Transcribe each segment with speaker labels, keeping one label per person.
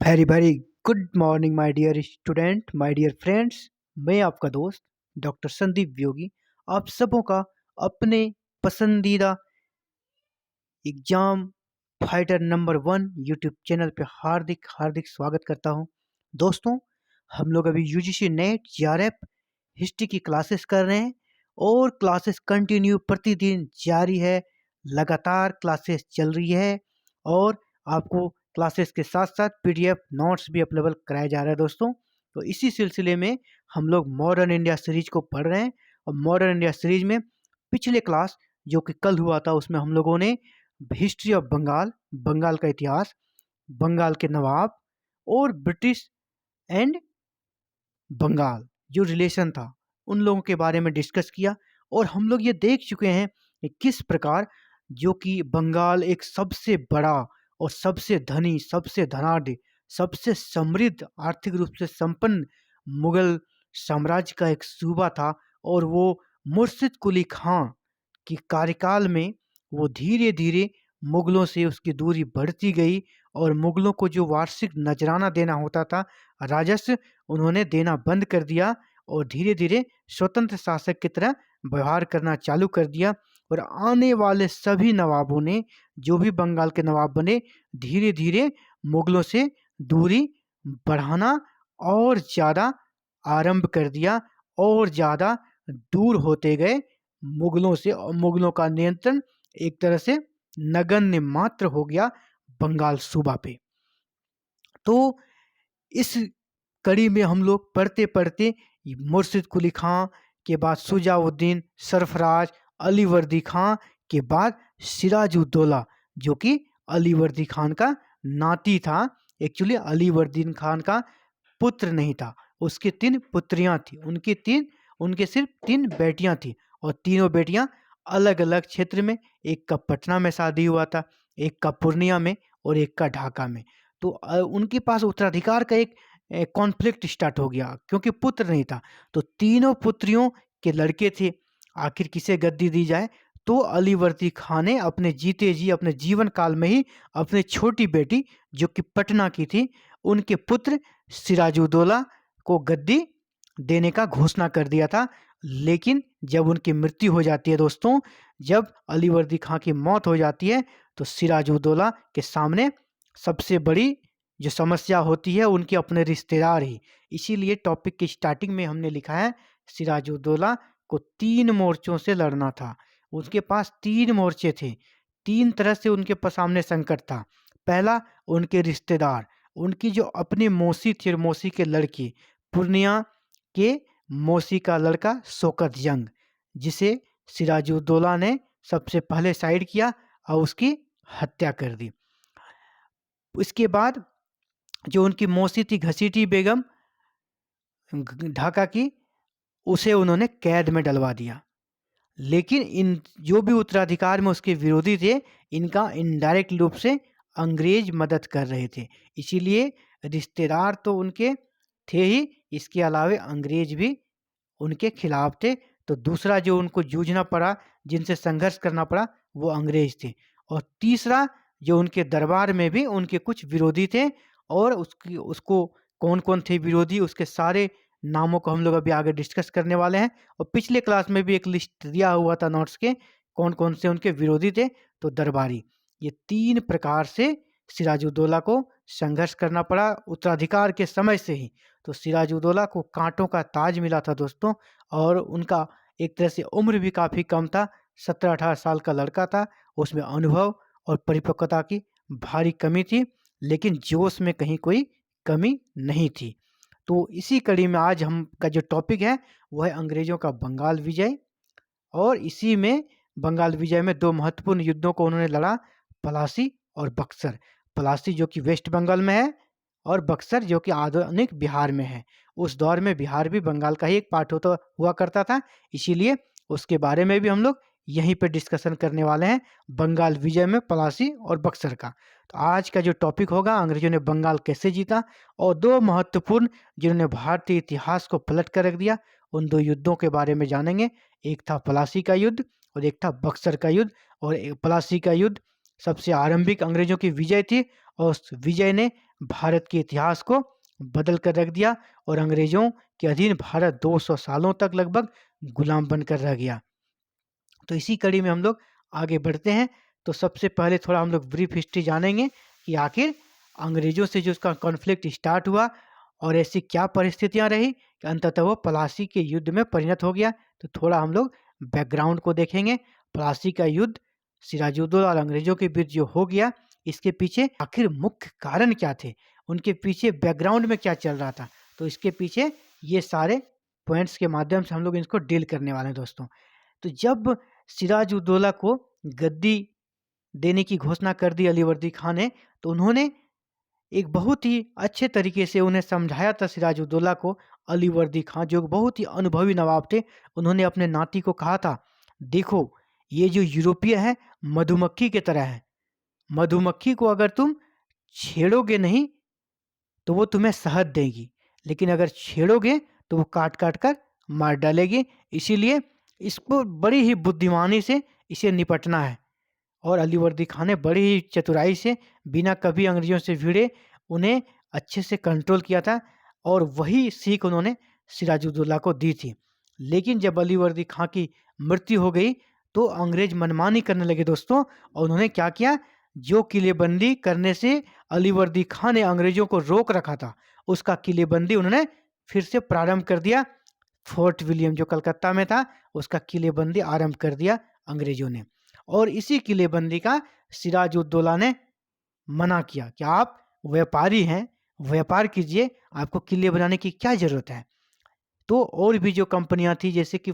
Speaker 1: Very very good morning my dear student, my dear friends. मैं आपका दोस्त doctor Sandeep योगी आप सबों का अपने पसंदीदा exam fighter number 1 YouTube channel पे हार्दिक हार्दिक स्वागत करता हूं। दोस्तों, हम लोग अभी यूजीसी नेट जीआरएफ हिस्ट्री की क्लासेस कर रहे हैं और क्लासेस कंटिन्यू प्रतिदिन जारी है। लगातार क्लासेस चल रही है और आपको क्लासेस के साथ साथ पीडीएफ नोट्स भी अवेलेबल कराया जा रहा है दोस्तों। तो इसी सिलसिले में हम लोग मॉडर्न इंडिया सीरीज को पढ़ रहे हैं और मॉडर्न इंडिया सीरीज में पिछले क्लास जो कि कल हुआ था उसमें हम लोगों ने हिस्ट्री ऑफ बंगाल, बंगाल का इतिहास, बंगाल के नवाब और ब्रिटिश एंड बंगाल जो रिलेशन था उन लोगों के बारे में डिस्कस किया। और हम लोग ये देख चुके हैं कि किस प्रकार जो कि बंगाल एक सबसे बड़ा और सबसे धनी, सबसे धनाढ़, सबसे समृद्ध, आर्थिक रूप से संपन्न मुगल साम्राज्य का एक सूबा था। और वो मुर्शिद कुली खां कि कार्यकाल में वो धीरे धीरे मुगलों से उसकी दूरी बढ़ती गई और मुगलों को जो वार्षिक नजराना देना होता था, राजस्व, उन्होंने देना बंद कर दिया और धीरे धीरे स्वतंत्र शासक की तरह व्यवहार करना चालू कर दिया। और आने वाले सभी नवाबों ने, जो भी बंगाल के नवाब बने, धीरे धीरे मुगलों से दूरी बढ़ाना और ज़्यादा आरंभ कर दिया और ज़्यादा दूर होते गए मुगलों से। और मुगलों का नियंत्रण एक तरह से नगण्य मात्र हो गया बंगाल सूबा पे। तो इस कड़ी में हम लोग पढ़ते पढ़ते मुर्शिद कुली खां के बाद सुजाउद्दीन, सरफराज, अलीवर्दी खां के बाद सिराजुद्दौला, जो कि अलीवर्दी खान का नाती था। एक्चुअली अलीवर्दीन खान का पुत्र नहीं था, उसकी 3 पुत्रियां थी। उनके सिर्फ 3 बेटियां थी और तीनों बेटियां अलग अलग क्षेत्र में, एक का पटना में शादी हुआ था, एक का पूर्णिया में और एक का ढाका में। तो उनके पास उत्तराधिकार का एक कॉन्फ्लिक्ट स्टार्ट हो गया क्योंकि पुत्र नहीं था। तो तीनों पुत्रियों के लड़के थे, आखिर किसे गद्दी दी जाए। तो अलीवर्दी खान ने अपने जीते जी, अपने जीवन काल में ही अपनी छोटी बेटी जो कि पटना की थी, उनके पुत्र सिराजुद्दौला को गद्दी देने का घोषणा कर दिया था। लेकिन जब उनकी मृत्यु हो जाती है दोस्तों, जब अलीवर्दी खां की मौत हो जाती है, तो सिराजुद्दौला के सामने सबसे बड़ी जो समस्या होती है उनके अपने रिश्तेदार ही। इसीलिए टॉपिक की स्टार्टिंग में हमने लिखा है सिराजुद्दौला को 3 मोर्चों से लड़ना था। उसके पास 3 मोर्चे थे, 3 तरह से उनके सामने संकट था। पहला, उनके रिश्तेदार, उनकी जो अपनी मौसी थी और मौसी के लड़की, पूर्णिया के मौसी का लड़का शौकत जंग, जिसे सिराजुद्दौला ने सबसे पहले साइड किया और उसकी हत्या कर दी। इसके बाद जो उनकी मौसी थी घसीटी बेगम ढाका की, उसे उन्होंने कैद में डलवा दिया। लेकिन इन जो भी उत्तराधिकार में उसके विरोधी थे, इनका इनडायरेक्ट रूप से अंग्रेज मदद कर रहे थे। इसीलिए रिश्तेदार तो उनके थे ही, इसके अलावे अंग्रेज भी उनके खिलाफ थे। तो दूसरा जो उनको जूझना पड़ा, जिनसे संघर्ष करना पड़ा, वो अंग्रेज थे। और तीसरा, जो उनके दरबार में भी उनके कुछ विरोधी थे और उसको कौन कौन थे विरोधी, उसके सारे नामों को हम लोग अभी आगे डिस्कस करने वाले हैं। और पिछले क्लास में भी एक लिस्ट दिया हुआ था नोट्स के, कौन कौन से उनके विरोधी थे। तो दरबारी, ये 3 प्रकार से सिराजुद्दौला को संघर्ष करना पड़ा उत्तराधिकार के समय से ही। तो सिराजुद्दौला को कांटों का ताज मिला था दोस्तों। और उनका एक तरह से उम्र भी काफ़ी कम था, 17-18 साल का लड़का था। उसमें अनुभव और परिपक्वता की भारी कमी थी, लेकिन जोश में कहीं कोई कमी नहीं थी। तो इसी कड़ी में आज हम का जो टॉपिक है वो है अंग्रेजों का बंगाल विजय। और इसी में बंगाल विजय में 2 महत्वपूर्ण युद्धों को उन्होंने लड़ा, पलासी और बक्सर। पलासी जो कि वेस्ट बंगाल में है और बक्सर जो कि आधुनिक बिहार में है। उस दौर में बिहार भी बंगाल का ही एक पार्ट होता हुआ करता था, इसीलिए उसके बारे में भी हम लोग यहीं पे डिस्कशन करने वाले हैं, बंगाल विजय में पलासी और बक्सर का। तो आज का जो टॉपिक होगा, अंग्रेजों ने बंगाल कैसे जीता, और 2 महत्वपूर्ण जिन्होंने भारतीय इतिहास को पलट कर रख दिया, उन 2 युद्धों के बारे में जानेंगे। एक था पलासी का युद्ध और एक था बक्सर का युद्ध। और पलासी का युद्ध सबसे आरंभिक अंग्रेजों की विजय थी और उस विजय ने भारत के इतिहास को बदल कर रख दिया और अंग्रेजों के अधीन भारत 200 सालों तक लगभग गुलाम बनकर रह गया। तो इसी कड़ी में हम लोग आगे बढ़ते हैं। तो सबसे पहले थोड़ा हम लोग ब्रीफ हिस्ट्री जानेंगे कि आखिर अंग्रेजों से जो उसका कॉन्फ्लिक्ट स्टार्ट हुआ और ऐसी क्या परिस्थितियां रही कि अंततः वो प्लासी के युद्ध में परिणत हो गया। तो थोड़ा हम लोग बैकग्राउंड को देखेंगे। प्लासी का युद्ध सिराजुद्दौला और अंग्रेजों के बीच जो हो गया, इसके पीछे आखिर मुख्य कारण क्या थे, उनके पीछे बैकग्राउंड में क्या चल रहा था। तो इसके पीछे ये सारे पॉइंट्स के माध्यम से हम लोग इसको डील करने वाले हैं दोस्तों। तो जब सिराजुद्दौला को गद्दी देने की घोषणा कर दी अलीवर्दी खान ने, तो उन्होंने एक बहुत ही अच्छे तरीके से उन्हें समझाया था सिराजुद्दौला को। अलीवर्दी खान जो बहुत ही अनुभवी नवाब थे, उन्होंने अपने नाती को कहा था, देखो ये जो यूरोपीय है मधुमक्खी की तरह है, मधुमक्खी को अगर तुम छेड़ोगे नहीं तो वो तुम्हें शहद देगी, लेकिन अगर छेड़ोगे तो वो काट काट कर मार डालेगी। इसीलिए इसको बड़ी ही बुद्धिमानी से इसे निपटना है। और अलीवर्दी खान ने बड़ी ही चतुराई से बिना कभी अंग्रेजों से भिड़े उन्हें अच्छे से कंट्रोल किया था और वही सीख उन्होंने सिराजुद्दौला को दी थी। लेकिन जब अलीवर्दी खान की मृत्यु हो गई तो अंग्रेज मनमानी करने लगे दोस्तों। और उन्होंने क्या किया, जो किलेबंदी करने से अलीवर्दी खान ने अंग्रेजों को रोक रखा था, उसका किलेबंदी उन्होंने फिर से प्रारंभ कर दिया। फोर्ट विलियम जो कलकत्ता में था, उसका किलेबंदी आरंभ कर दिया अंग्रेजों ने। और इसी किलेबंदी का सिराजुद्दौला ने मना किया कि आप व्यापारी हैं, व्यापार कीजिए, आपको किले बनाने की क्या जरूरत है। तो और भी जो कंपनियां थी, जैसे कि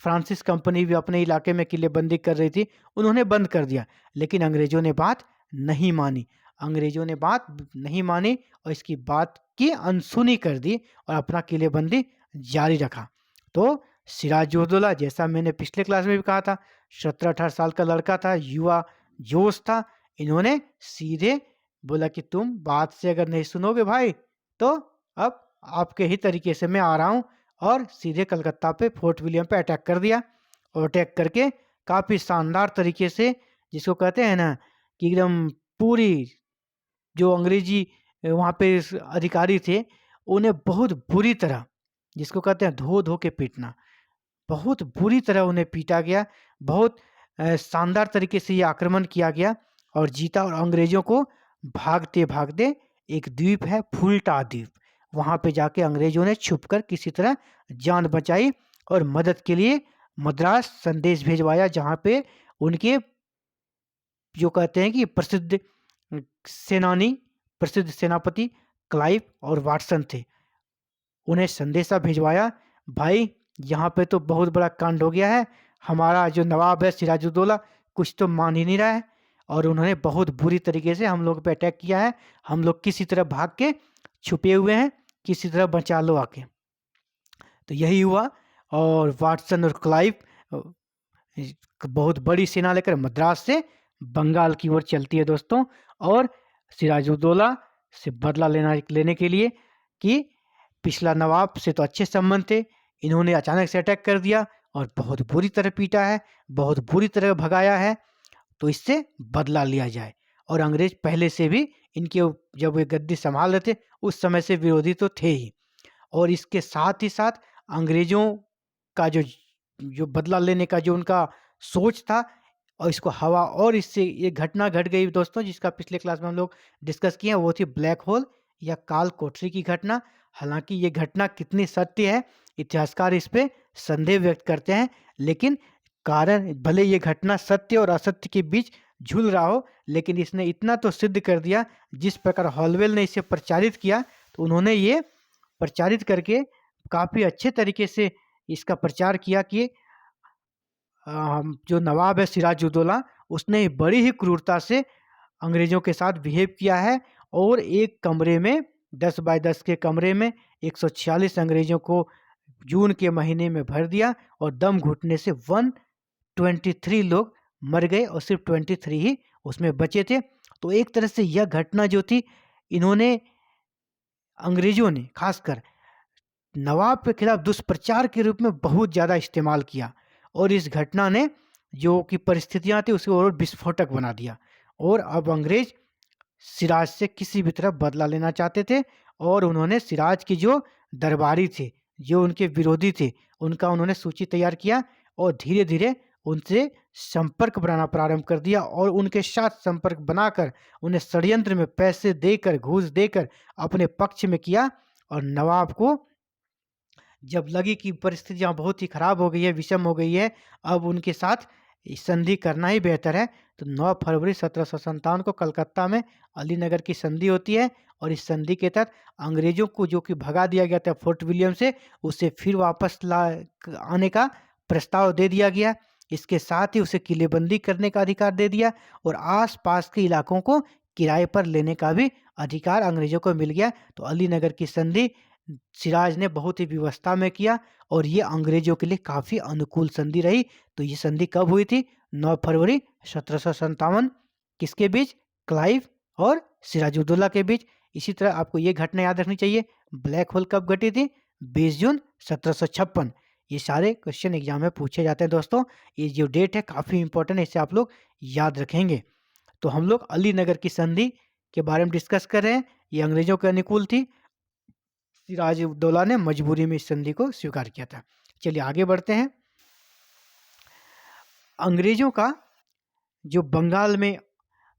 Speaker 1: फ्रांसिस कंपनी भी अपने इलाके में किलेबंदी कर रही थी, उन्होंने बंद कर दिया। लेकिन अंग्रेजों ने बात नहीं मानी, अंग्रेजों ने बात नहीं मानी और इसकी बात की अनसुनी कर दी और अपना किलेबंदी जारी रखा। तो सिराजुद्दौला, जैसा मैंने पिछले क्लास में भी कहा था, 17-18 साल का लड़का था, युवा जोश था। इन्होंने सीधे बोला कि तुम बात से अगर नहीं सुनोगे भाई, तो अब आपके ही तरीके से मैं आ रहा हूँ। और सीधे कलकत्ता पे फोर्ट विलियम पे अटैक कर दिया। और अटैक करके काफ़ी शानदार तरीके से, जिसको कहते हैं ना कि एकदम पूरी जो अंग्रेजी वहाँ पे अधिकारी थे, उन्हें बहुत बुरी तरह, जिसको कहते हैं धो धो के पीटना, बहुत बुरी तरह उन्हें पीटा गया। बहुत शानदार तरीके से ये आक्रमण किया गया और जीता। और अंग्रेजों को भागते भागते एक द्वीप है फुल्टा द्वीप, वहाँ पे जाके अंग्रेजों ने छुपकर किसी तरह जान बचाई और मदद के लिए मद्रास संदेश भेजवाया, जहाँ पे उनके जो कहते हैं कि प्रसिद्ध सेनानी, प्रसिद्ध सेनापति क्लाइव और वाटसन थे। उन्हें संदेशा भिजवाया, भाई यहाँ पे तो बहुत बड़ा कांड हो गया है, हमारा जो नवाब है सिराजुद्दौला कुछ तो मान ही नहीं रहा है और उन्होंने बहुत बुरी तरीके से हम लोग पे अटैक किया है, हम लोग किसी तरह भाग के छुपे हुए हैं, किसी तरह बचा लो आके। तो यही हुआ और वाटसन और क्लाइव बहुत बड़ी सेना लेकर मद्रास से बंगाल की ओर चलती है दोस्तों। और सिराजुद्दौला से बदला लेने के लिए कि पिछला नवाब से तो अच्छे संबंध थे, इन्होंने अचानक से अटैक कर दिया और बहुत बुरी तरह पीटा है, बहुत बुरी तरह भगाया है, तो इससे बदला लिया जाए। और अंग्रेज पहले से भी इनके जब वे गद्दी संभाल रहे थे उस समय से विरोधी तो थे ही। और इसके साथ ही साथ अंग्रेजों का जो बदला लेने का जो उनका सोच था, और इसको हवा, और इससे ये घटना घट गई दोस्तों जिसका पिछले क्लास में हम लोग डिस्कस किए, वो थी ब्लैक होल या काल कोठरी की घटना। हालांकि ये घटना कितनी सत्य है, इतिहासकार इस पे संदेह व्यक्त करते हैं, लेकिन कारण भले ये घटना सत्य और असत्य के बीच झूल रहा हो, लेकिन इसने इतना तो सिद्ध कर दिया, जिस प्रकार हॉलवेल ने इसे प्रचारित किया, तो उन्होंने ये प्रचारित करके काफ़ी अच्छे तरीके से इसका प्रचार किया कि जो नवाब है सिराजुद्दौला, उसने बड़ी ही क्रूरता से अंग्रेज़ों के साथ बिहेव किया है। और एक कमरे में 10 बाय 10 के कमरे में 146 अंग्रेज़ों को जून के महीने में भर दिया और दम घुटने से 123 लोग मर गए और सिर्फ 23 ही उसमें बचे थे। तो एक तरह से यह घटना जो थी, इन्होंने अंग्रेज़ों ने खासकर नवाब के खिलाफ दुष्प्रचार के रूप में बहुत ज़्यादा इस्तेमाल किया। और इस घटना ने जो कि परिस्थितियां थी उसे और विस्फोटक बना दिया। और अब अंग्रेज सिराज से किसी भी तरह बदला लेना चाहते थे और उन्होंने सिराज की जो दरबारी थे, जो उनके विरोधी थे, उनका उन्होंने सूची तैयार किया और धीरे-धीरे उनसे संपर्क बनाना प्रारंभ कर दिया और उनके साथ संपर्क बनाकर उन्हें षड्यंत्र में पैसे देकर, घूस देकर अपने पक्ष में किया। और नवाब को जब लगी कि परिस्थितियाँ बहुत ही खराब हो गई है, विषम हो गई है, अब उनके साथ संधि करना ही बेहतर है, तो 9 फरवरी 1757 को कलकत्ता में अलीनगर की संधि होती है और इस संधि के तहत अंग्रेजों को जो कि भगा दिया गया था फोर्ट विलियम से, उसे फिर वापस आने का प्रस्ताव दे दिया गया। इसके साथ ही उसे किलेबंदी करने का अधिकार दे दिया और आस-पास के इलाकों को किराए पर लेने का भी अधिकार अंग्रेजों को मिल गया। तो अलीनगर की संधि सिराज ने बहुत ही व्यवस्था में किया और ये अंग्रेजों के लिए काफ़ी अनुकूल संधि रही। तो ये संधि कब हुई थी? 9 फरवरी 1757। किसके बीच? क्लाइव और सिराजुद्दौला के बीच। इसी तरह आपको ये घटना याद रखनी चाहिए, ब्लैक होल कब घटी थी? 20 जून 1756। ये सारे क्वेश्चन एग्जाम में पूछे जाते हैं दोस्तों। ये जो डेट है काफ़ी इंपॉर्टेंट है, इसे आप लोग याद रखेंगे। तो हम लोग अलीनगर की संधि के बारे में डिस्कस कर रहे हैं। ये अंग्रेजों के अनुकूल थी। सिराजुद्दौला ने मजबूरी में इस संधि को स्वीकार किया था। चलिए आगे बढ़ते हैं। अंग्रेजों का जो बंगाल में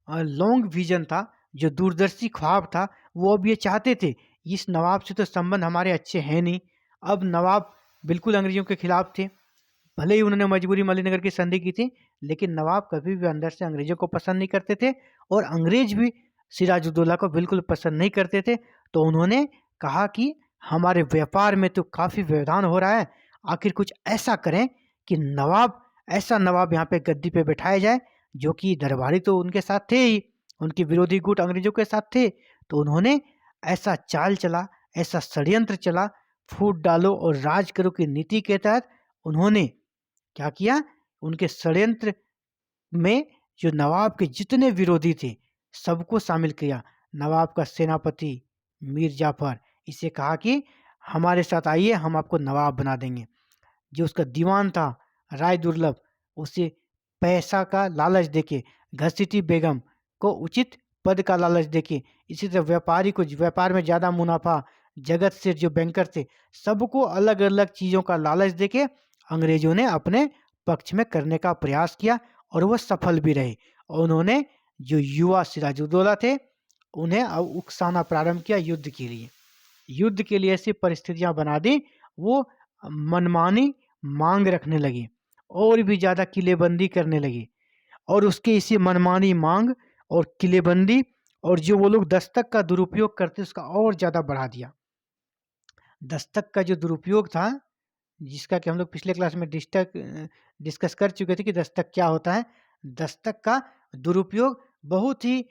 Speaker 1: लॉन्ग विजन था, जो दूरदर्शी ख्वाब था, वो अब ये चाहते थे, इस नवाब से तो संबंध हमारे अच्छे हैं नहीं। अब नवाब बिल्कुल अंग्रेजों के खिलाफ थे। भले ही उन्होंने मजबूरी में अलीनगर की संधि की थी, लेकिन नवाब कभी भी अंदर से अंग्रेजों को पसंद नहीं करते थे और अंग्रेज भी सिराजुद्दौला को बिल्कुल पसंद नहीं करते थे। तो उन्होंने कहा कि हमारे व्यापार में तो काफ़ी व्यवधान हो रहा है, आखिर कुछ ऐसा करें कि ऐसा नवाब यहाँ पे गद्दी पे बैठाया जाए, जो कि दरबारी तो उनके साथ थे ही, उनके विरोधी गुट अंग्रेजों के साथ थे। तो उन्होंने ऐसा चाल चला, ऐसा षड्यंत्र चला, फूट डालो और राज करो की नीति के तहत उन्होंने क्या किया? उनके षड्यंत्र में जो नवाब के जितने विरोधी थे, सबको शामिल किया। नवाब का सेनापति मीर जाफर, इसे कहा कि हमारे साथ आइए, हम आपको नवाब बना देंगे। जो उसका दीवान था राय दुर्लभ, उसे पैसा का लालच देके, घसीटी बेगम को उचित पद का लालच देके, इसी तरह व्यापारी को व्यापार में ज़्यादा मुनाफा, जगत से जो बैंकर थे, सबको अलग अलग चीज़ों का लालच देके अंग्रेजों ने अपने पक्ष में करने का प्रयास किया और वह सफल भी रहे। और उन्होंने जो युवा सिराजुद्दौला थे, उन्हें अब उकसाना प्रारंभ किया युद्ध के लिए। युद्ध के लिए ऐसी परिस्थितियां बना दी, वो मनमानी मांग रखने लगे और भी ज़्यादा किलेबंदी करने लगे और उसके इसी मनमानी मांग और किलेबंदी और जो वो लोग दस्तक का दुरुपयोग करते उसका और ज़्यादा बढ़ा दिया। दस्तक का जो दुरुपयोग था, जिसका कि हम लोग पिछले क्लास में डिस्कस कर चुके थे कि दस्तक क्या होता है। दस्तक का दुरुपयोग बहुत ही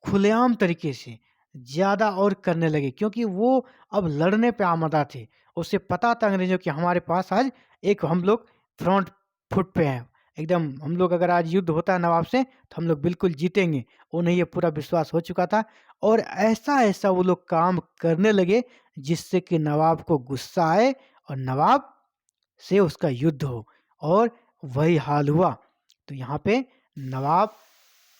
Speaker 1: खुलेआम तरीके से ज़्यादा और करने लगे, क्योंकि वो अब लड़ने पे आमादा थे। उसे पता था अंग्रेजों कि हमारे पास आज एक हम लोग फ्रंट फुट पे हैं, एकदम हम लोग अगर आज युद्ध होता है नवाब से तो हम लोग बिल्कुल जीतेंगे। उन्हें ये पूरा विश्वास हो चुका था और ऐसा वो लोग काम करने लगे जिससे कि नवाब को गुस्सा आए और नवाब से उसका युद्ध हो, और वही हाल हुआ। तो यहाँ पे नवाब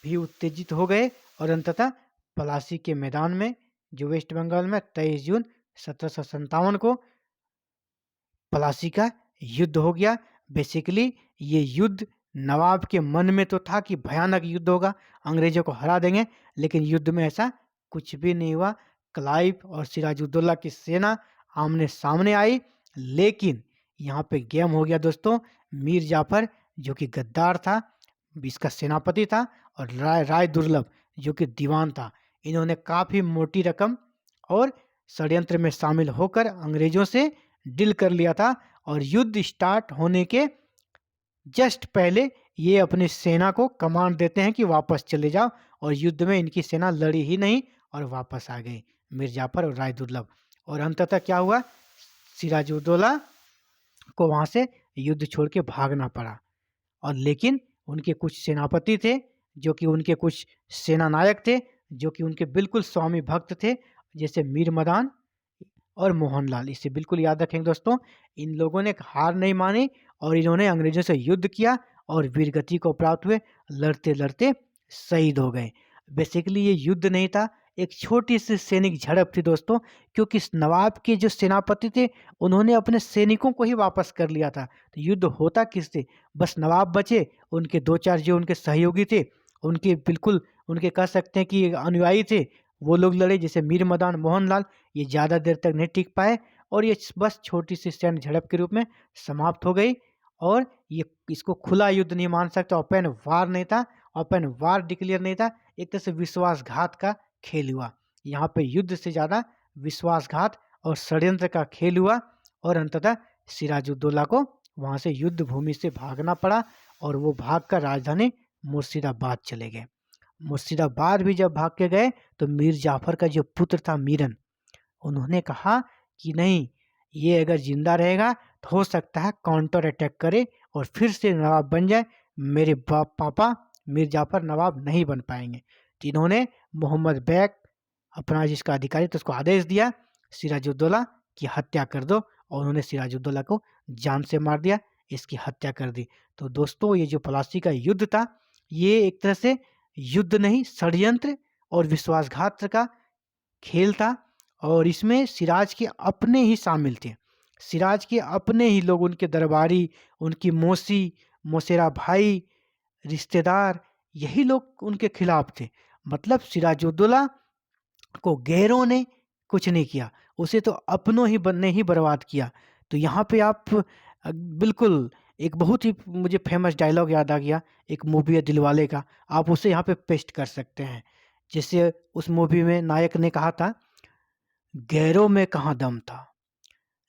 Speaker 1: भी उत्तेजित हो गए और अंततः पलासी के मैदान में, जो वेस्ट बंगाल में 23 जून 1757 को पलासी का युद्ध हो गया। बेसिकली ये युद्ध नवाब के मन में तो था कि भयानक युद्ध होगा, अंग्रेजों को हरा देंगे, लेकिन युद्ध में ऐसा कुछ भी नहीं हुआ। क्लाइव और सिराजुद्दौला की सेना आमने सामने आई, लेकिन यहाँ पे गेम हो गया दोस्तों। मीर जाफर जो कि गद्दार था, इसका सेनापति था, और राय दुर्लभ जो कि दीवान था, इन्होंने काफ़ी मोटी रकम और षड्यंत्र में शामिल होकर अंग्रेजों से डील कर लिया था। और युद्ध स्टार्ट होने के जस्ट पहले ये अपनी सेना को कमांड देते हैं कि वापस चले जाओ, और युद्ध में इनकी सेना लड़ी ही नहीं और वापस आ गई मीर जाफर और राय दुर्लभ। और अंततः क्या हुआ? सिराजुद्दौला को वहाँ से युद्ध छोड़ के भागना पड़ा। और लेकिन उनके कुछ सेनापति थे, जो कि उनके कुछ सेना नायक थे, जो कि उनके बिल्कुल स्वामी भक्त थे, जैसे मीर मदान और मोहनलाल। इसे बिल्कुल याद रखेंगे दोस्तों। इन लोगों ने हार नहीं मानी और इन्होंने अंग्रेजों से युद्ध किया और वीरगति को प्राप्त हुए, लड़ते लड़ते शहीद हो गए। बेसिकली ये युद्ध नहीं था, एक छोटी सी सैनिक झड़प थी दोस्तों, क्योंकि इस नवाब के जो सेनापति थे उन्होंने अपने सैनिकों को ही वापस कर लिया था। तो युद्ध होता किससे, बस नवाब बचे, उनके दो चार जो उनके सहयोगी थे, उनके बिल्कुल उनके कह सकते हैं कि अनुयायी थे, वो लोग लड़े, जैसे मीर मदान मोहनलाल, ये ज़्यादा देर तक नहीं टिक पाए और ये बस छोटी सी सैन्य झड़प के रूप में समाप्त हो गई। और ये इसको खुला युद्ध नहीं मान सकते, ओपन वार नहीं था, ओपन वार डिक्लेयर नहीं था, एक तरह से विश्वासघात का खेल हुआ। यहाँ पे युद्ध से ज़्यादा विश्वासघात और षड्यंत्र का खेल हुआ और अंततः सिराजुद्दौला को वहाँ से युद्ध भूमि से भागना पड़ा और वो भागकर राजधानी मुर्शिदाबाद चले गए। मुर्शिदाबाद भी जब भाग के गए तो मीर जाफर का जो पुत्र था मीरन, उन्होंने कहा कि नहीं, ये अगर जिंदा रहेगा तो हो सकता है काउंटर अटैक करे और फिर से नवाब बन जाए, मेरे पापा मीर जाफर नवाब नहीं बन पाएंगे। तो इन्होंने मोहम्मद बैग अपना जिसका अधिकारी था उसको आदेश दिया सिराजुद्दौला की हत्या कर दो, और उन्होंने सिराजुद्दौला को जान से मार दिया, इसकी हत्या कर दी। तो दोस्तों ये जो प्लासी का युद्ध था, ये एक तरह से युद्ध नहीं, षड्यंत्र और विश्वासघात का खेल था और इसमें सिराज के अपने ही शामिल थे। सिराज के अपने ही लोग, उनके दरबारी, उनकी मौसी, मौसेरा भाई, रिश्तेदार, यही लोग उनके खिलाफ थे। मतलब सिराजुद्दौला को गैरों ने कुछ नहीं किया, उसे तो अपनों ही ने ही बर्बाद किया। तो यहाँ पे आप बिल्कुल एक बहुत ही मुझे फेमस डायलॉग याद आ गया, एक मूवी है दिलवाले का, आप उसे यहाँ पे पेस्ट कर सकते हैं। जैसे उस मूवी में नायक ने कहा था, गैरों में कहाँ दम था,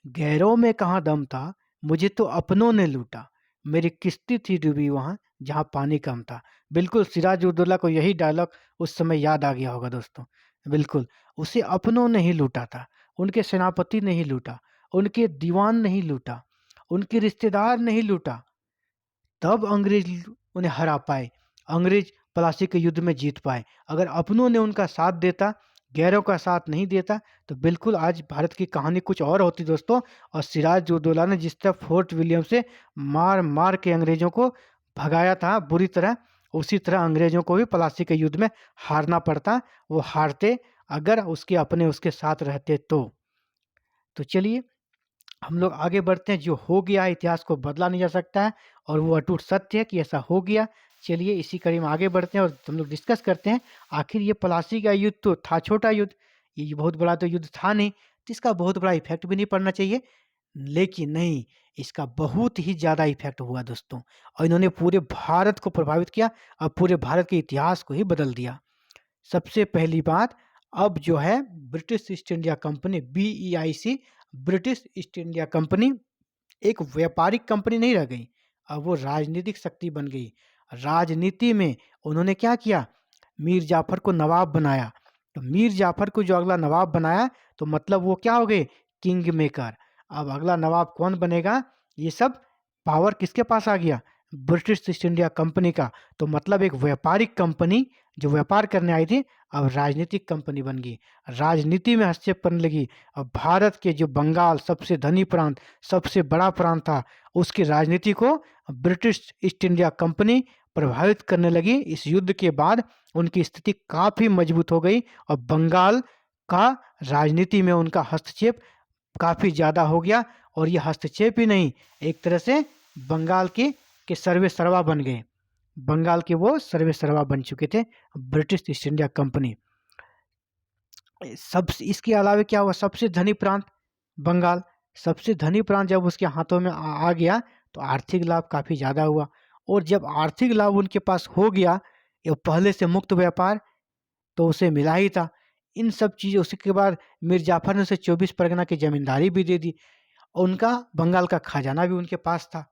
Speaker 1: गैरों में कहाँ दम था, मुझे तो अपनों ने लूटा, मेरी किश्ती थी डूबी वहाँ जहाँ पानी कम था। बिल्कुल सिराजुद्दौला को यही डायलॉग उस समय याद आ गया होगा दोस्तों। बिल्कुल उसे अपनों ने ही लूटा था, उनके सेनापति ने ही लूटा, उनके दीवान ने ही लूटा, उनके रिश्तेदार ने ही लूटा, तब अंग्रेज उन्हें हरा पाए, अंग्रेज प्लासी के युद्ध में जीत पाए। अगर अपनों ने उनका साथ देता, गैरों का साथ नहीं देता, तो बिल्कुल आज भारत की कहानी कुछ और होती दोस्तों। और सिराजुद्दौला ने जिस तरह फोर्ट विलियम से मार मार के अंग्रेजों को भगाया था बुरी तरह, उसी तरह अंग्रेजों को भी प्लासी के युद्ध में हारना पड़ता। वो हारते अगर उसके अपने उसके साथ रहते तो चलिए हम लोग आगे बढ़ते हैं। जो हो गया इतिहास को बदला नहीं जा सकता है और वो अटूट सत्य है कि ऐसा हो गया। चलिए इसी कड़ी में आगे बढ़ते हैं और हम लोग डिस्कस करते हैं, आखिर ये प्लासी का युद्ध तो था छोटा युद्ध, ये बहुत बड़ा तो युद्ध था नहीं, तो इसका बहुत बड़ा इफेक्ट भी नहीं पड़ना चाहिए। लेकिन नहीं, इसका बहुत ही ज़्यादा इफेक्ट हुआ दोस्तों, और इन्होंने पूरे भारत को प्रभावित किया और पूरे भारत के इतिहास को ही बदल दिया। सबसे पहली बात, अब जो है British east India company BEIC, British east India company एक व्यापारिक कंपनी नहीं रह गई, अब वो राजनीतिक शक्ति बन गई। राजनीति में उन्होंने क्या किया, मीर जाफर को नवाब बनाया। तो मीर जाफर को जो अगला नवाब बनाया, तो मतलब वो क्या हो गए, किंग मेकर। अब अगला नवाब कौन बनेगा, ये सब पावर किसके पास आ गया, ब्रिटिश ईस्ट इंडिया कंपनी का। तो मतलब एक व्यापारिक कंपनी जो व्यापार करने आई थी, अब राजनीतिक कंपनी बन गई, राजनीति में हस्तक्षेप करने लगी। अब भारत के जो बंगाल सबसे धनी प्रांत, सबसे बड़ा प्रांत था, उसकी राजनीति को ब्रिटिश ईस्ट इंडिया कंपनी प्रभावित करने लगी। इस युद्ध के बाद उनकी स्थिति काफ़ी मजबूत हो गई और बंगाल का राजनीति में उनका हस्तक्षेप काफ़ी ज़्यादा हो गया। और ये हस्तक्षेप ही नहीं, एक तरह से बंगाल के सर्वे सर्वा बन गए, बंगाल के वो सर्वे सर्वा बन चुके थे ब्रिटिश ईस्ट इंडिया कंपनी। सब इसके अलावा क्या हुआ, सबसे धनी प्रांत बंगाल, सबसे धनी प्रांत जब उसके हाथों में आ गया तो आर्थिक लाभ काफ़ी ज़्यादा हुआ। और जब आर्थिक लाभ उनके पास हो गया, ये पहले से मुक्त व्यापार तो उसे मिला ही था, इन सब चीज़ों उसके बाद मीर जाफर ने उसे 24 परगना की जमींदारी भी दे दी और उनका बंगाल का खजाना भी उनके पास था।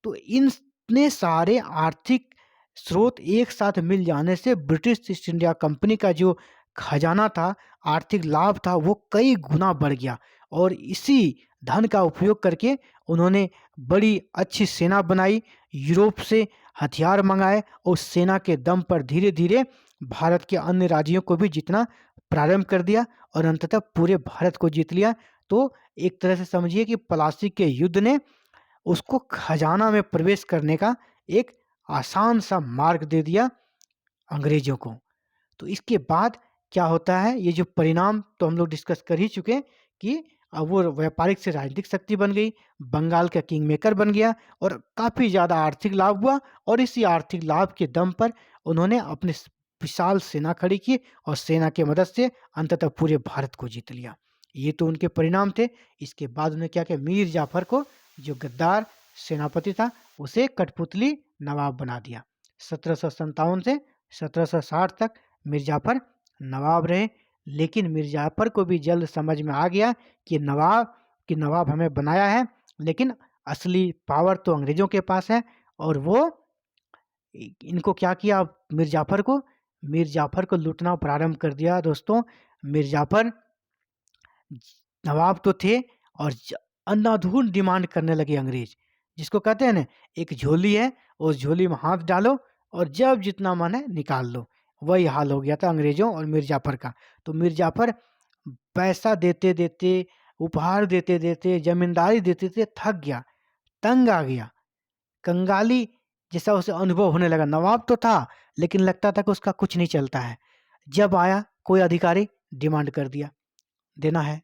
Speaker 1: तो इतने सारे आर्थिक स्रोत एक साथ मिल जाने से ब्रिटिश ईस्ट इंडिया कंपनी का जो खजाना था, आर्थिक लाभ था, वो कई गुना बढ़ गया। और इसी धन का उपयोग करके उन्होंने बड़ी अच्छी सेना बनाई, यूरोप से हथियार मंगाए और सेना के दम पर धीरे धीरे भारत के अन्य राज्यों को भी जीतना प्रारंभ कर दिया और अंततः पूरे भारत को जीत लिया। तो एक तरह से समझिए कि प्लासी के युद्ध ने उसको खजाना में प्रवेश करने का एक आसान सा मार्ग दे दिया अंग्रेजों को। तो इसके बाद क्या होता है, ये जो परिणाम तो हम लोग डिस्कस कर ही चुके हैं कि अब वो व्यापारिक से राजनीतिक शक्ति बन गई, बंगाल का किंग मेकर बन गया और काफ़ी ज़्यादा आर्थिक लाभ हुआ और इसी आर्थिक लाभ के दम पर उन्होंने अपने विशाल सेना खड़ी की और सेना की मदद से अंततः पूरे भारत को जीत लिया। ये तो उनके परिणाम थे। इसके बाद उन्होंने क्या किया, मीर जाफर को, जो गद्दार सेनापति था, उसे कठपुतली नवाब बना दिया। 1757 से 1760 तक मीर जाफर नवाब रहे, लेकिन मीर जाफर को भी जल्द समझ में आ गया कि नवाब हमें बनाया है, लेकिन असली पावर तो अंग्रेज़ों के पास है। और वो इनको क्या किया, मीर जाफर को लूटना प्रारंभ कर दिया। दोस्तों, मीर जाफर नवाब तो थे और अंधाधुंध डिमांड करने लगे अंग्रेज, जिसको कहते हैं ना, एक झोली है, उस झोली में हाथ डालो और जब जितना मन है निकाल लो। वही हाल हो गया था अंग्रेजों और मीर जाफर का। तो मीर जाफर पैसा देते देते, उपहार देते देते, जमींदारी देते देते थक गया, तंग आ गया, कंगाली जैसा उसे अनुभव होने लगा। नवाब तो था, लेकिन लगता था कि उसका कुछ नहीं चलता है। जब आया कोई अधिकारी, डिमांड कर दिया, देना है।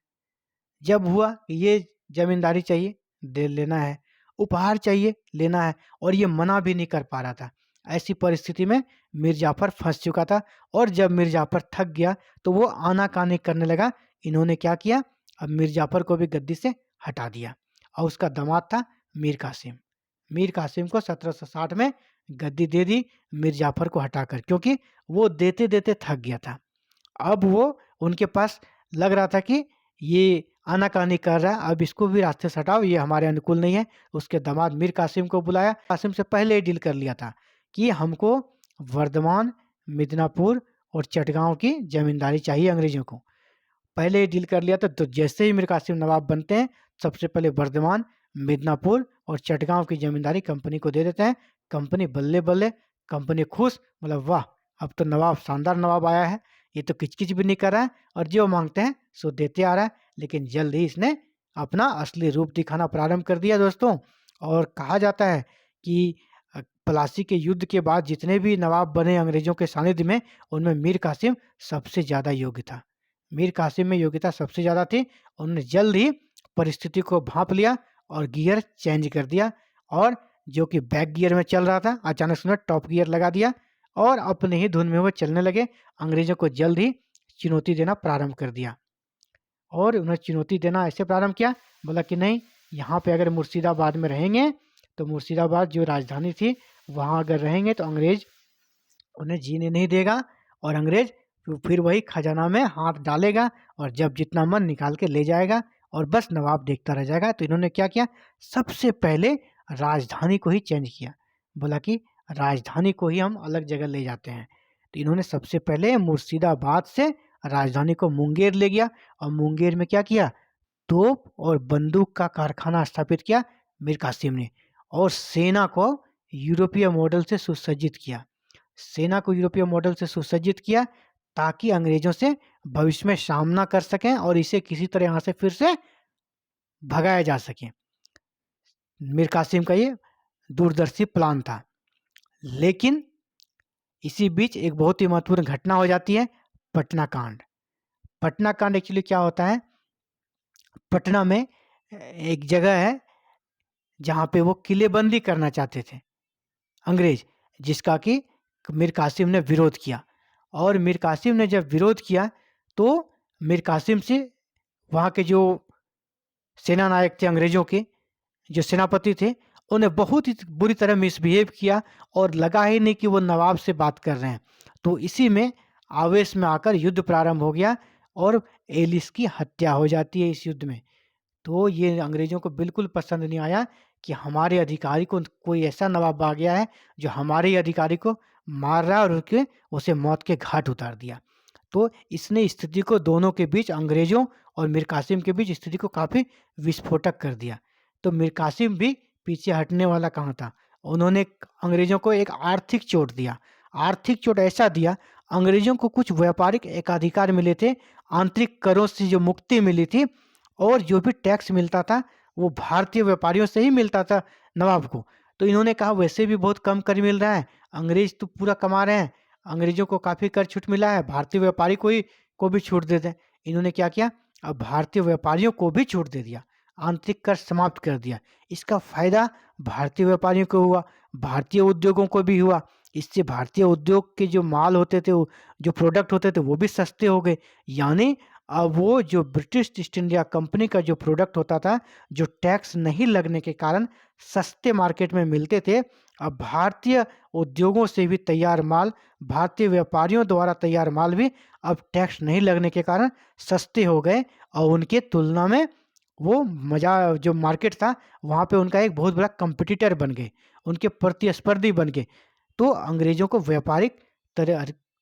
Speaker 1: जब हुआ कि ये जमींदारी चाहिए, दे लेना है, उपहार चाहिए, लेना है, और ये मना भी नहीं कर पा रहा था। ऐसी परिस्थिति में मीर जाफर फंस चुका था और जब मीर जाफर थक गया तो वो आनाकानी करने लगा। इन्होंने क्या किया, अब मीर जाफर को भी गद्दी से हटा दिया और उसका दामाद था मीर कासिम। मीर कासिम को 1760 में गद्दी दे दी मीर जाफर को हटाकर, क्योंकि वो देते देते थक गया था। अब वो उनके पास लग रहा था कि ये आनाकानी कर रहा है, अब इसको भी रास्ते से हटाओ, ये हमारे अनुकूल नहीं है। उसके दामाद मीर कासिम को बुलाया। कासिम से पहले ही डील कर लिया था कि हमको वर्धमान, मिदनापुर और चटगांव की जमींदारी चाहिए अंग्रेजों को, पहले ही डील कर लिया था। तो जैसे ही मीर कासिम नवाब बनते हैं, सबसे पहले वर्धमान, मिदनापुर और चटगांव की जमींदारी कंपनी को दे देते हैं। कंपनी बल्ले बल्ले, कंपनी खुश, मतलब वाह, अब तो नवाब, शानदार नवाब आया है, ये तो किचकिच भी नहीं कर रहा है और जो मांगते हैं सो देते आ रहा है। लेकिन जल्द ही इसने अपना असली रूप दिखाना प्रारंभ कर दिया दोस्तों। और कहा जाता है कि प्लासी के युद्ध के बाद जितने भी नवाब बने अंग्रेजों के सानिध्य में, उनमें मीर कासिम सबसे ज़्यादा योग्य था। मीर कासिम में योग्यता सबसे ज़्यादा थी। उन्होंने जल्द ही परिस्थिति को भांप लिया और गियर चेंज कर दिया, और जो कि बैक गियर में चल रहा था, अचानक से उन्होंने टॉप गियर लगा दिया और अपने ही धुन में वो चलने लगे। अंग्रेजों को जल्द ही चुनौती देना प्रारंभ कर दिया। और उन्हें चुनौती देना ऐसे प्रारंभ किया, बोला कि नहीं, यहाँ पे अगर मुर्शिदाबाद में रहेंगे तो मुर्शिदाबाद जो राजधानी थी, वहाँ अगर रहेंगे तो अंग्रेज उन्हें जीने नहीं देगा और अंग्रेज फिर वही खजाना में हाथ डालेगा और जब जितना मन निकाल के ले जाएगा और बस नवाब देखता रह जाएगा। तो इन्होंने क्या किया, सबसे पहले राजधानी को ही चेंज किया। बोला कि राजधानी को ही हम अलग जगह ले जाते हैं। तो इन्होंने सबसे पहले मुर्शिदाबाद से राजधानी को मुंगेर ले गया और मुंगेर में क्या किया, तोप और बंदूक का कारखाना स्थापित किया मीर कासिम ने, और सेना को यूरोपीय मॉडल से सुसज्जित किया। सेना को यूरोपीय मॉडल से सुसज्जित किया ताकि अंग्रेजों से भविष्य में सामना कर सकें और इसे किसी तरह यहाँ से फिर से भगाया जा सके। मीर कासिम का ये दूरदर्शी प्लान था। लेकिन इसी बीच एक बहुत ही महत्वपूर्ण घटना हो जाती है, पटना कांड। पटना कांड एक्चुअली क्या होता है, पटना में एक जगह है जहाँ पे वो किलेबंदी करना चाहते थे अंग्रेज, जिसका कि मीर कासिम ने विरोध किया। और मीर कासिम ने जब विरोध किया तो मीर कासिम से वहाँ के जो सेना नायक थे अंग्रेजों के, जो सेनापति थे, उन्हें बहुत ही बुरी तरह मिसबिहेव किया और लगा ही नहीं कि वो नवाब से बात कर रहे हैं। तो इसी में आवेश में आकर युद्ध प्रारंभ हो गया और एलिस की हत्या हो जाती है इस युद्ध में। तो ये अंग्रेजों को बिल्कुल पसंद नहीं आया कि हमारे अधिकारी को कोई ऐसा नवाब आ गया है जो हमारे ही अधिकारी को मार रहा है और उसे मौत के घाट उतार दिया। तो इसने स्थिति को दोनों के बीच, अंग्रेजों और मीर कासिम के बीच स्थिति को काफ़ी विस्फोटक कर दिया। तो मीर कासिम भी पीछे हटने वाला कहाँ था, उन्होंने अंग्रेजों को एक आर्थिक चोट दिया। आर्थिक चोट ऐसा दिया, अंग्रेजों को कुछ व्यापारिक एकाधिकार मिले थे, आंतरिक करों से जो मुक्ति मिली थी, और जो भी टैक्स मिलता था वो भारतीय व्यापारियों से ही मिलता था नवाब को। तो इन्होंने कहा वैसे भी बहुत कम कर मिल रहा है, अंग्रेज तो पूरा कमा रहे हैं, अंग्रेजों को काफ़ी कर छूट मिला है, भारतीय व्यापारी को भी छूट दे दें। इन्होंने क्या किया, अब भारतीय व्यापारियों को भी छूट दे दिया, आंतरिक कर समाप्त कर दिया। इसका फायदा भारतीय व्यापारियों को हुआ, भारतीय उद्योगों को भी हुआ। इससे भारतीय उद्योग के जो माल होते थे, जो प्रोडक्ट होते थे, वो भी सस्ते हो गए। यानी अब वो जो ब्रिटिश ईस्ट इंडिया कंपनी का जो प्रोडक्ट होता था, जो टैक्स नहीं लगने के कारण सस्ते मार्केट में मिलते थे, अब भारतीय उद्योगों से भी तैयार माल, भारतीय व्यापारियों द्वारा तैयार माल भी अब टैक्स नहीं लगने के कारण सस्ते हो गए, और उनके तुलना में वो मजा जो मार्केट था वहाँ पे उनका एक बहुत बड़ा कंपटीटर बन गए, उनके प्रतिस्पर्धी बन गए। तो अंग्रेजों को व्यापारिक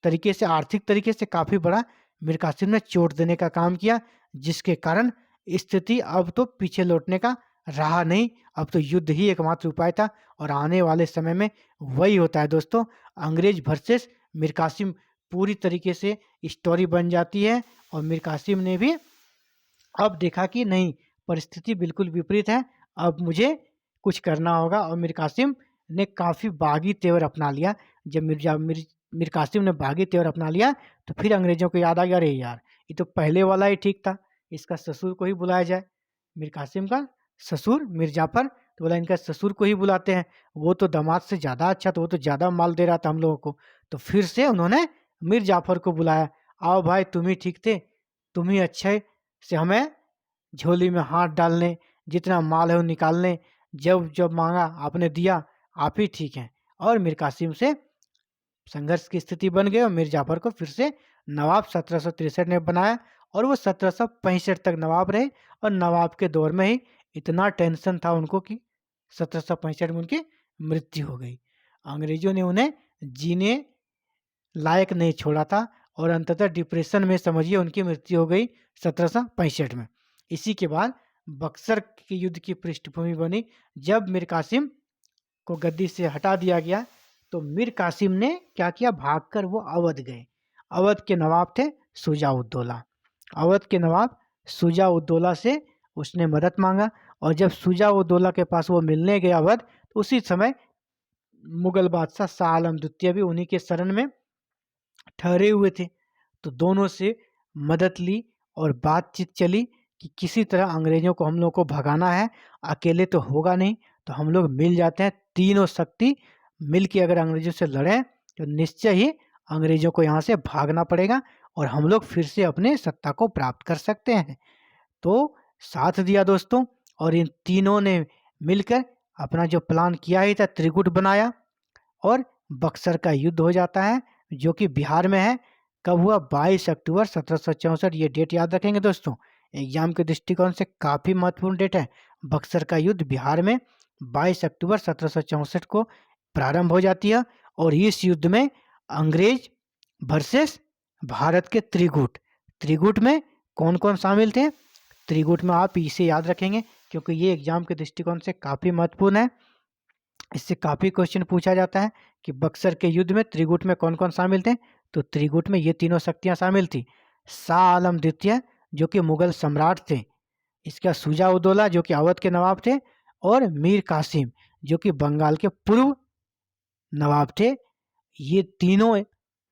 Speaker 1: तरीके से, आर्थिक तरीके से काफ़ी बड़ा मीर कासिम ने चोट देने का काम किया, जिसके कारण स्थिति अब तो पीछे लौटने का रहा नहीं, अब तो युद्ध ही एकमात्र उपाय था। और आने वाले समय में वही होता है दोस्तों, अंग्रेज वर्सेस मीर कासिम पूरी तरीके से स्टोरी बन जाती है। और मीर कासिम ने भी अब देखा कि नहीं, परिस्थिति बिल्कुल विपरीत है, अब मुझे कुछ करना होगा। और मीर कासिम ने काफ़ी बागी तेवर अपना लिया। जब मीर कासिम ने बागी तेवर अपना लिया, तो फिर अंग्रेजों को याद आ गया, अरे यार ये तो पहले वाला ही ठीक था, इसका ससुर को ही बुलाया जाए। मीर कासिम का ससुर मीर जाफर, तो बोला इनका ससुर को ही बुलाते हैं, वो तो दामाद से ज़्यादा अच्छा, तो वो तो ज़्यादा माल दे रहा था हम लोगों को। तो फिर से उन्होंने मीर जाफर को बुलाया, आओ भाई तुम ही ठीक थे, तुम ही अच्छे से हमें झोली में हाथ डालने, जितना माल है वो निकालने, जब जब मांगा आपने दिया, आप ही ठीक हैं। और मीर कासिम से संघर्ष की स्थिति बन गई, और मीर जाफर को फिर से नवाब 1763 ने बनाया, और वो 1765 तक नवाब रहे। और नवाब के दौर में ही इतना टेंशन था उनको कि 1765 में उनकी मृत्यु हो गई। अंग्रेजों ने उन्हें जीने लायक नहीं छोड़ा था, और अंततः डिप्रेशन में समझिए उनकी मृत्यु हो गई 1765 में। इसी के बाद बक्सर के युद्ध की पृष्ठभूमि बनी। जब मीर कासिम को गद्दी से हटा दिया गया, तो मीर कासिम ने क्या किया, भागकर वो अवध गए। अवध के नवाब थे शुजा-उद-दौला। अवध के नवाब शुजा-उद-दौला से उसने मदद मांगा, और जब शुजा-उद-दौला के पास वो मिलने गया अवध, तो उसी समय मुगल बादशाह शाह आलम द्वितीय भी उन्हीं के शरण में ठहरे हुए थे। तो दोनों से मदद ली, और बातचीत चली कि किसी तरह अंग्रेजों को हम लोग को भगाना है, अकेले तो होगा नहीं, तो हम लोग मिल जाते हैं, तीनों शक्ति मिल के अगर अंग्रेजों से लड़ें, तो निश्चय ही अंग्रेजों को यहाँ से भागना पड़ेगा, और हम लोग फिर से अपने सत्ता को प्राप्त कर सकते हैं। तो साथ दिया दोस्तों, और इन तीनों ने मिलकर अपना जो प्लान किया ही था, त्रिगुट बनाया, और बक्सर का युद्ध हो जाता है, जो कि बिहार में है। कब हुआ, 22 अक्टूबर 1764। ये डेट याद रखेंगे दोस्तों, एग्जाम के दृष्टिकोण से काफ़ी महत्वपूर्ण डेट है। बक्सर का युद्ध बिहार में 22 अक्टूबर 1764 को प्रारंभ हो जाती है। और इस युद्ध में अंग्रेज वर्सेस भारत के त्रिगुट, त्रिगुट में कौन कौन शामिल थे, त्रिगुट में आप इसे याद रखेंगे, क्योंकि ये एग्जाम के दृष्टिकोण से काफ़ी महत्वपूर्ण है। इससे काफ़ी क्वेश्चन पूछा जाता है कि बक्सर के युद्ध में त्रिगुट में कौन कौन शामिल थे। तो त्रिगुट में ये तीनों शक्तियाँ शामिल थी, शाह आलम द्वितीय जो कि मुगल सम्राट थे, इसका शुजा-उद-दौला जो कि अवध के नवाब थे, और मीर कासिम जो कि बंगाल के पूर्व नवाब थे। ये तीनों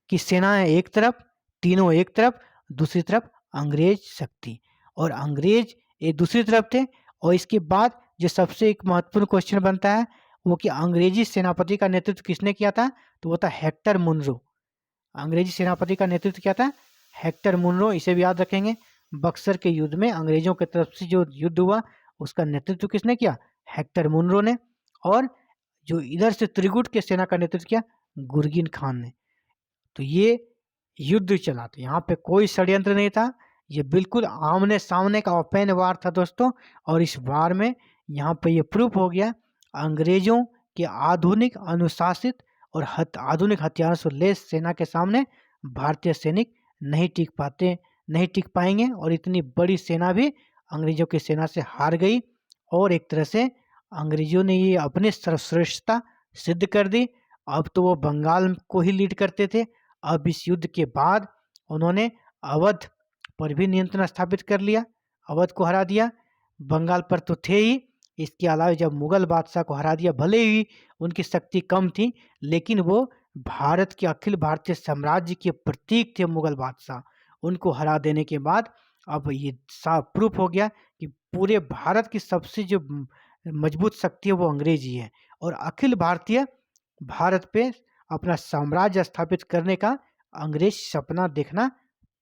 Speaker 1: की सेनाएं एक तरफ, तीनों एक तरफ, दूसरी तरफ अंग्रेज शक्ति, और अंग्रेज ये दूसरी तरफ थे। और इसके बाद जो सबसे एक महत्वपूर्ण क्वेश्चन बनता है, वो कि अंग्रेजी सेनापति का नेतृत्व किसने किया था, तो वो था हेक्टर मुनरो। अंग्रेजी सेनापति का नेतृत्व किया था हेक्टर मुनरो, इसे भी याद रखेंगे। बक्सर के युद्ध में अंग्रेजों की तरफ से जो युद्ध हुआ, उसका नेतृत्व किसने किया, हेक्टर मुनरो ने। और जो इधर से त्रिगुट के सेना का नेतृत्व किया, गुरगिन खान ने। तो ये युद्ध चला था, यहाँ पे कोई षड्यंत्र नहीं था, ये बिल्कुल आमने सामने का ओपन वार था दोस्तों। और इस वार में यहाँ पे ये प्रूफ हो गया, अंग्रेजों के आधुनिक अनुशासित और आधुनिक हथियारों से लैस सेना के सामने भारतीय सैनिक नहीं टिक पाएंगे। और इतनी बड़ी सेना भी अंग्रेजों की सेना से हार गई, और एक तरह से अंग्रेजों ने ये अपनी सर्वश्रेष्ठता सिद्ध कर दी। अब तो वो बंगाल को ही लीड करते थे। अब इस युद्ध के बाद उन्होंने अवध पर भी नियंत्रण स्थापित कर लिया, अवध को हरा दिया। बंगाल पर तो थे ही, इसके अलावा जब मुगल बादशाह को हरा दिया, भले ही उनकी शक्ति कम थी, लेकिन वो भारत के अखिल भारतीय साम्राज्य के प्रतीक थे मुगल बादशाह। उनको हरा देने के बाद अब ये साफ प्रूफ हो गया कि पूरे भारत की सबसे जो मजबूत शक्ति है वो अंग्रेज ही है। और अखिल भारतीय भारत पे अपना साम्राज्य स्थापित करने का अंग्रेज सपना देखना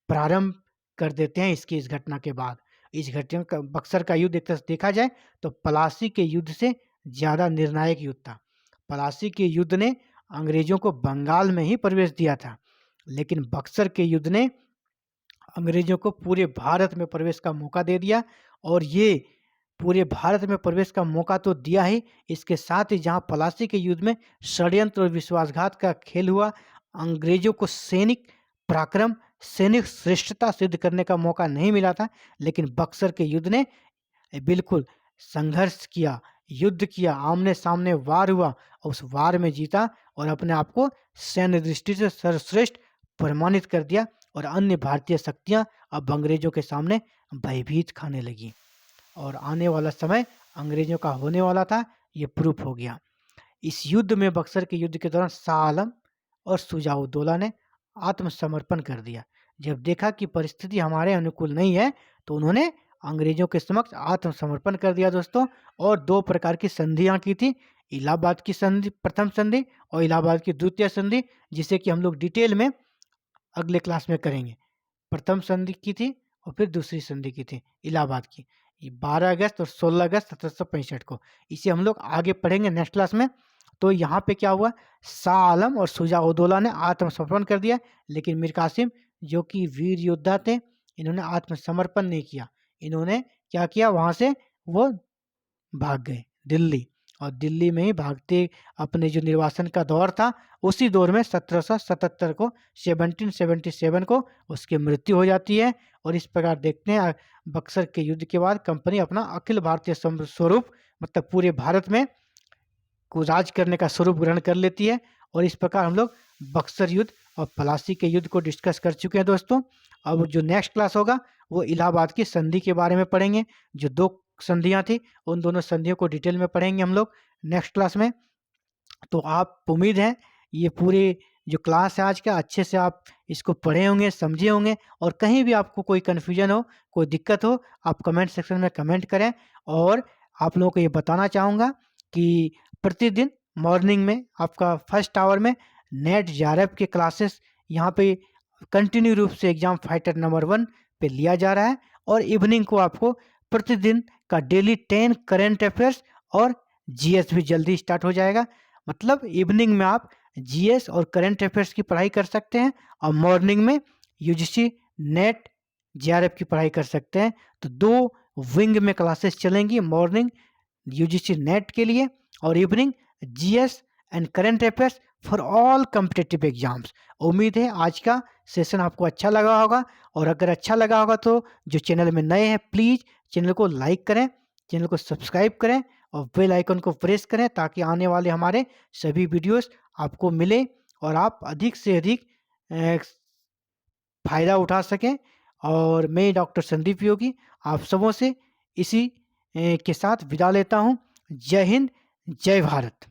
Speaker 1: प्रारंभ कर देते हैं इसकी इस घटना के बाद। इस घटना का बक्सर का युद्ध एक तरह से देखा जाए तो पलासी के युद्ध से ज़्यादा निर्णायक युद्ध था। पलासी के युद्ध ने अंग्रेजों को बंगाल में ही प्रवेश दिया था, लेकिन बक्सर के युद्ध ने अंग्रेजों को पूरे भारत में प्रवेश का मौका दे दिया। और ये पूरे भारत में प्रवेश का मौका तो दिया ही, इसके साथ ही जहां पलासी के युद्ध में षड्यंत्र और विश्वासघात का खेल हुआ, अंग्रेजों को सैनिक पराक्रम, सैनिक श्रेष्ठता सिद्ध करने का मौका नहीं मिला था, लेकिन बक्सर के युद्ध ने बिल्कुल संघर्ष किया, युद्ध किया, आमने सामने वार हुआ और उस वार में जीता और अपने आप को सैन्य दृष्टि से सर्वश्रेष्ठ प्रमाणित कर दिया। और अन्य भारतीय शक्तियां अब अंग्रेजों के सामने भयभीत खाने लगी और आने वाला समय अंग्रेजों का होने वाला था, ये प्रूफ हो गया। इस युद्ध में, बक्सर के युद्ध के दौरान, शाह आलम और शुजा-उद-दौला ने आत्मसमर्पण कर दिया। जब देखा कि परिस्थिति हमारे अनुकूल नहीं है तो उन्होंने अंग्रेजों के समक्ष आत्मसमर्पण कर दिया दोस्तों। और दो प्रकार की संधियां की थी, इलाहाबाद की संधि प्रथम संधि और इलाहाबाद की द्वितीय संधि, जिसे कि हम लोग डिटेल में अगले क्लास में करेंगे। प्रथम संधि की थी और फिर दूसरी संधि की थी इलाहाबाद की, ये 12 अगस्त और 16 अगस्त 1765 को। इसे हम लोग आगे पढ़ेंगे नेक्स्ट क्लास में। तो यहाँ पे क्या हुआ, शाह आलम और शुजा-उद-दौला ने आत्मसमर्पण कर दिया, लेकिन मीर कासिम जो कि वीर योद्धा थे, इन्होंने आत्मसमर्पण नहीं किया। इन्होंने क्या किया, वहाँ से वो भाग गए दिल्ली, और दिल्ली में ही भागते अपने जो निर्वासन का दौर था, उसी दौर में 1777 को 1777 को उसकी मृत्यु हो जाती है। और इस प्रकार देखते हैं बक्सर के युद्ध के बाद कंपनी अपना अखिल भारतीय स्वरूप, मतलब पूरे भारत में को राज करने का स्वरूप ग्रहण कर लेती है। और इस प्रकार हम लोग बक्सर युद्ध और पलासी के युद्ध को डिस्कस कर चुके हैं दोस्तों। अब जो नेक्स्ट क्लास होगा वो इलाहाबाद की संधि के बारे में पढ़ेंगे। जो दो संधियां थी उन दोनों संधियों को डिटेल में पढ़ेंगे हम लोग नेक्स्ट क्लास में। तो आप, उम्मीद है ये पूरे जो क्लास है आज का, अच्छे से आप इसको पढ़े होंगे, समझे होंगे। और कहीं भी आपको कोई कन्फ्यूजन हो, कोई दिक्कत हो, आप कमेंट सेक्शन में कमेंट करें। और आप लोगों को ये बताना चाहूँगा कि प्रतिदिन मॉर्निंग में आपका फर्स्ट आवर में नेट जेआरएफ के क्लासेस यहाँ पे कंटिन्यू रूप से एग्जाम फाइटर नंबर 1 पे लिया जा रहा है। और इवनिंग को आपको प्रतिदिन का डेली 10 करंट अफेयर्स और जीएस भी जल्दी स्टार्ट हो जाएगा। मतलब इवनिंग में आप जीएस और करंट अफेयर्स की पढ़ाई कर सकते हैं और मॉर्निंग में यूजीसी नेट जेआरएफ की पढ़ाई कर सकते हैं। तो दो विंग में क्लासेस चलेंगी, मॉर्निंग यूजीसी नेट के लिए और evening GS and current affairs for all competitive exams. उम्मीद है आज का सेशन आपको अच्छा लगा होगा। और अगर अच्छा लगा होगा तो जो चैनल में नए हैं प्लीज़ चैनल को लाइक करें, चैनल को सब्सक्राइब करें और बेल आइकन को प्रेस करें, ताकि आने वाले हमारे सभी वीडियोस आपको मिले और आप अधिक से अधिक फ़ायदा उठा सकें। और मैं डॉक्टर संदीप योगी आप सबों से इसी के साथ विदा लेता हूँ। जय हिंद, जय भारत।